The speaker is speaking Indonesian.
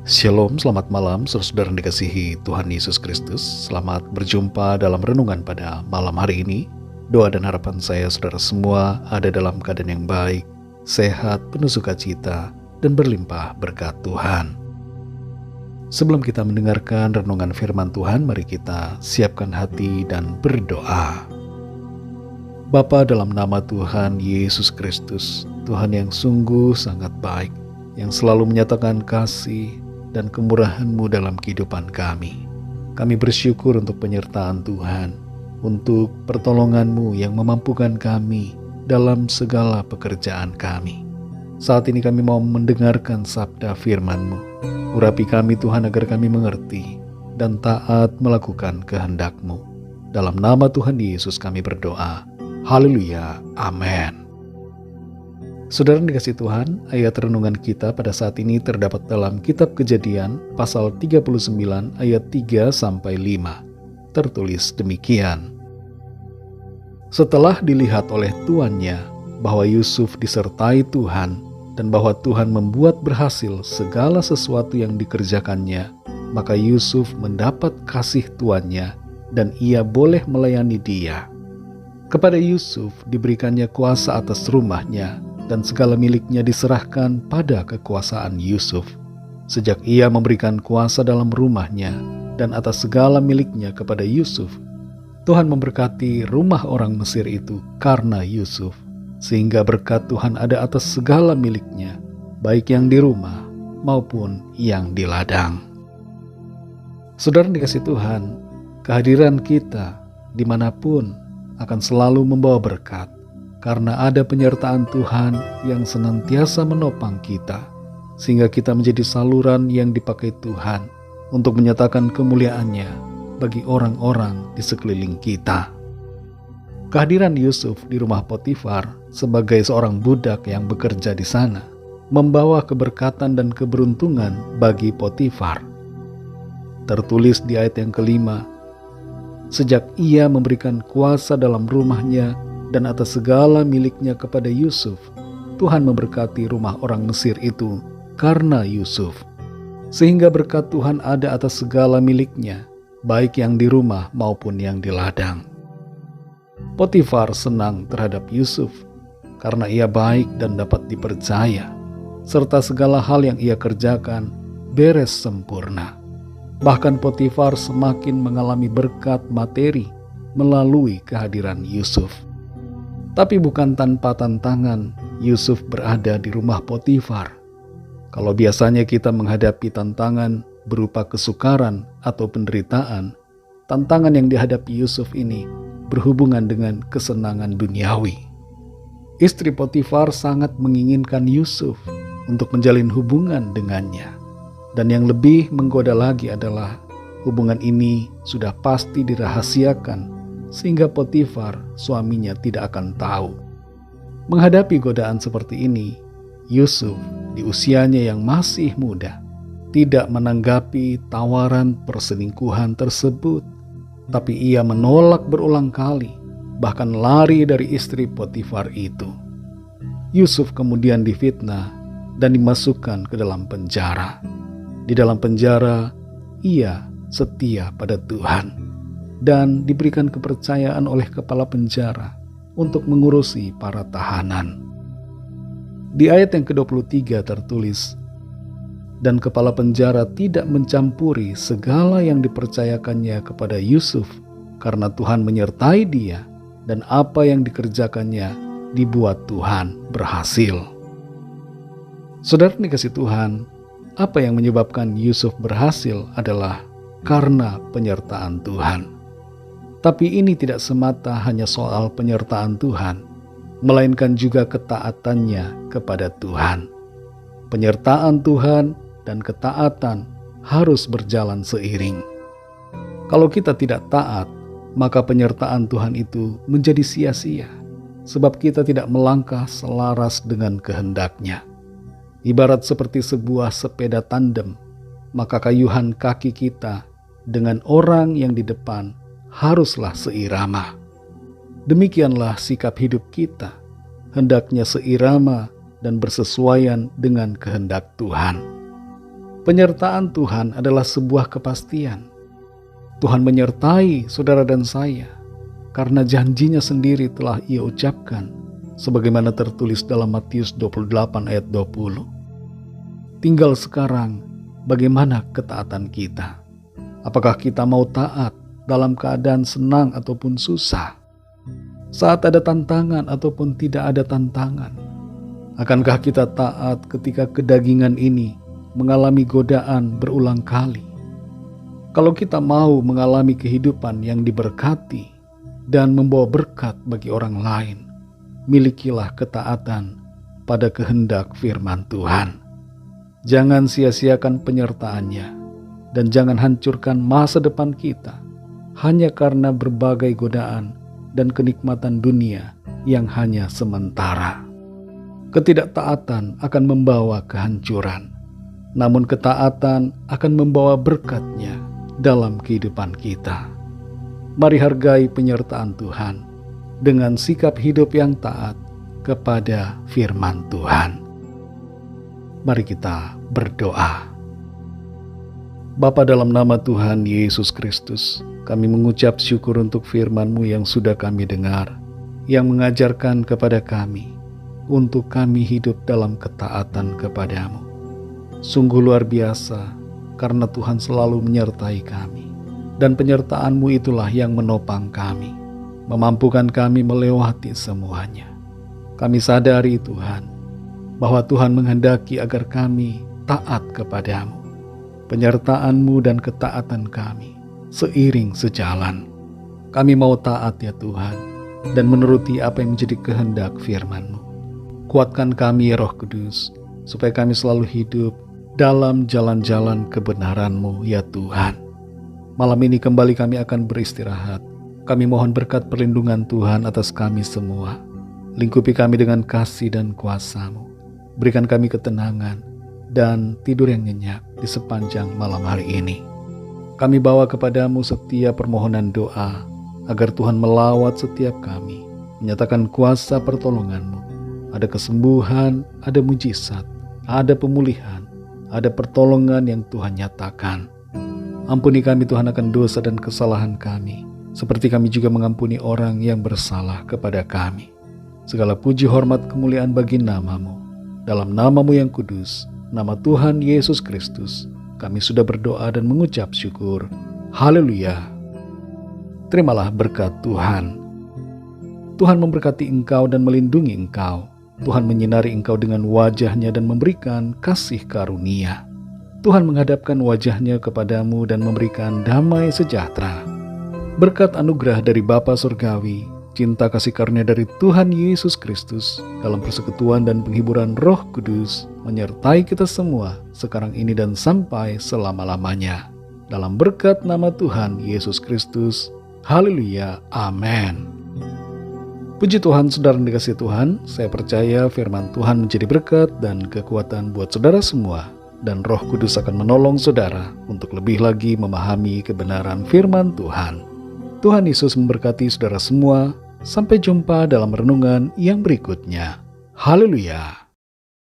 Shalom, selamat malam saudara-saudara yang dikasihi Tuhan Yesus Kristus. Selamat berjumpa dalam renungan pada malam hari ini. Doa dan harapan saya saudara semua ada dalam keadaan yang baik, sehat, penuh sukacita, dan berlimpah berkat Tuhan. Sebelum kita mendengarkan renungan firman Tuhan, mari kita siapkan hati dan berdoa. Bapa, dalam nama Tuhan Yesus Kristus, Tuhan yang sungguh sangat baik, yang selalu menyatakan kasih dan kemurahan-Mu dalam kehidupan kami. Kami bersyukur untuk penyertaan Tuhan, untuk pertolongan-Mu yang memampukan kami dalam segala pekerjaan kami. Saat ini kami mau mendengarkan sabda firman-Mu. Urapi kami Tuhan agar kami mengerti dan taat melakukan kehendak-Mu. Dalam nama Tuhan Yesus kami berdoa. Haleluya. Amin. Saudara yang dikasihi Tuhan, ayat renungan kita pada saat ini terdapat dalam kitab Kejadian pasal 39 ayat 3-5. Tertulis demikian. Setelah dilihat oleh tuannya bahwa Yusuf disertai Tuhan dan bahwa Tuhan membuat berhasil segala sesuatu yang dikerjakannya, maka Yusuf mendapat kasih tuannya dan ia boleh melayani dia. Kepada Yusuf diberikannya kuasa atas rumahnya, dan segala miliknya diserahkan pada kekuasaan Yusuf. Sejak ia memberikan kuasa dalam rumahnya dan atas segala miliknya kepada Yusuf, Tuhan memberkati rumah orang Mesir itu karena Yusuf, sehingga berkat Tuhan ada atas segala miliknya, baik yang di rumah maupun yang di ladang. Saudara dikasihi Tuhan, kehadiran kita dimanapun akan selalu membawa berkat, karena ada penyertaan Tuhan yang senantiasa menopang kita, sehingga kita menjadi saluran yang dipakai Tuhan untuk menyatakan kemuliaan-Nya bagi orang-orang di sekeliling kita. Kehadiran Yusuf di rumah Potifar sebagai seorang budak yang bekerja di sana membawa keberkatan dan keberuntungan bagi Potifar. Tertulis di ayat yang kelima, sejak ia memberikan kuasa dalam rumahnya dan atas segala miliknya kepada Yusuf, Tuhan memberkati rumah orang Mesir itu karena Yusuf. Sehingga berkat Tuhan ada atas segala miliknya, baik yang di rumah maupun yang di ladang. Potifar senang terhadap Yusuf karena ia baik dan dapat dipercaya, serta segala hal yang ia kerjakan beres sempurna. Bahkan Potifar semakin mengalami berkat materi melalui kehadiran Yusuf. Tapi bukan tanpa tantangan Yusuf berada di rumah Potifar. Kalau biasanya kita menghadapi tantangan berupa kesukaran atau penderitaan, tantangan yang dihadapi Yusuf ini berhubungan dengan kesenangan duniawi. Istri Potifar sangat menginginkan Yusuf untuk menjalin hubungan dengannya. Dan yang lebih menggoda lagi adalah hubungan ini sudah pasti dirahasiakan, sehingga Potifar suaminya tidak akan tahu. Menghadapi godaan seperti ini, Yusuf di usianya yang masih muda tidak menanggapi tawaran perselingkuhan tersebut, tapi ia menolak berulang kali, bahkan lari dari istri Potifar itu. Yusuf kemudian difitnah dan dimasukkan ke dalam penjara. Di dalam penjara, ia setia pada Tuhan dan diberikan kepercayaan oleh kepala penjara untuk mengurusi para tahanan. Di ayat yang ke-23 tertulis, dan kepala penjara tidak mencampuri segala yang dipercayakannya kepada Yusuf, karena Tuhan menyertai dia, dan apa yang dikerjakannya dibuat Tuhan berhasil. Saudara dikasihi Tuhan, apa yang menyebabkan Yusuf berhasil adalah karena penyertaan Tuhan. Tapi ini tidak semata hanya soal penyertaan Tuhan, melainkan juga ketaatannya kepada Tuhan. Penyertaan Tuhan dan ketaatan harus berjalan seiring. Kalau kita tidak taat, maka penyertaan Tuhan itu menjadi sia-sia, sebab kita tidak melangkah selaras dengan kehendak-Nya. Ibarat seperti sebuah sepeda tandem, maka kayuhan kaki kita dengan orang yang di depan haruslah seirama. Demikianlah sikap hidup kita, hendaknya seirama dan bersesuaian dengan kehendak Tuhan. Penyertaan Tuhan adalah sebuah kepastian. Tuhan menyertai saudara dan saya karena janjinya sendiri telah Ia ucapkan sebagaimana tertulis dalam Matius 28 ayat 20. Tinggal sekarang bagaimana ketaatan kita? Apakah kita mau taat dalam keadaan senang ataupun susah? Saat ada tantangan ataupun tidak ada tantangan? Akankah kita taat ketika kedagingan ini mengalami godaan berulang kali? Kalau kita mau mengalami kehidupan yang diberkati dan membawa berkat bagi orang lain, milikilah ketaatan pada kehendak firman Tuhan. Jangan sia-siakan penyertaannya dan jangan hancurkan masa depan kita hanya karena berbagai godaan dan kenikmatan dunia yang hanya sementara. Ketidaktaatan akan membawa kehancuran, namun ketaatan akan membawa berkat-Nya dalam kehidupan kita. Mari hargai penyertaan Tuhan dengan sikap hidup yang taat kepada firman Tuhan. Mari kita berdoa. Bapa, dalam nama Tuhan Yesus Kristus, kami mengucap syukur untuk firman-Mu yang sudah kami dengar, yang mengajarkan kepada kami untuk kami hidup dalam ketaatan kepada-Mu. Sungguh luar biasa, karena Tuhan selalu menyertai kami, dan penyertaan-Mu itulah yang menopang kami, memampukan kami melewati semuanya. Kami sadari Tuhan, bahwa Tuhan menghendaki agar kami taat kepada-Mu. Penyertaan-Mu dan ketaatan kami seiring sejalan. Kami mau taat ya Tuhan, dan menuruti apa yang menjadi kehendak firman-Mu. Kuatkan kami ya Roh Kudus, supaya kami selalu hidup dalam jalan-jalan kebenaran-Mu ya Tuhan. Malam ini kembali kami akan beristirahat. Kami mohon berkat perlindungan Tuhan atas kami semua. Lingkupi kami dengan kasih dan kuasa-Mu. Berikan kami ketenangan dan tidur yang nyenyak di sepanjang malam hari ini. Kami bawa kepada-Mu setiap permohonan doa, agar Tuhan melawat setiap kami, menyatakan kuasa pertolongan-Mu. Ada kesembuhan, ada mujizat, ada pemulihan, ada pertolongan yang Tuhan nyatakan. Ampuni kami Tuhan akan dosa dan kesalahan kami, seperti kami juga mengampuni orang yang bersalah kepada kami. Segala puji hormat kemuliaan bagi nama-Mu. Dalam nama-Mu yang kudus, nama Tuhan Yesus Kristus, kami sudah berdoa dan mengucap syukur. Haleluya. Terimalah berkat Tuhan. Tuhan memberkati engkau dan melindungi engkau. Tuhan menyinari engkau dengan wajah-Nya dan memberikan kasih karunia. Tuhan menghadapkan wajah-Nya kepadamu dan memberikan damai sejahtera. Berkat anugerah dari Bapa Surgawi, cinta kasih karunia dari Tuhan Yesus Kristus, dalam persekutuan dan penghiburan Roh Kudus, menyertai kita semua sekarang ini dan sampai selama-lamanya. Dalam berkat nama Tuhan Yesus Kristus. Haleluya. Amin. Puji Tuhan, saudara yang dikasihi Tuhan, saya percaya firman Tuhan menjadi berkat dan kekuatan buat saudara semua, dan Roh Kudus akan menolong saudara untuk lebih lagi memahami kebenaran firman Tuhan. Tuhan Yesus memberkati saudara semua. Sampai jumpa dalam renungan yang berikutnya. Haleluya.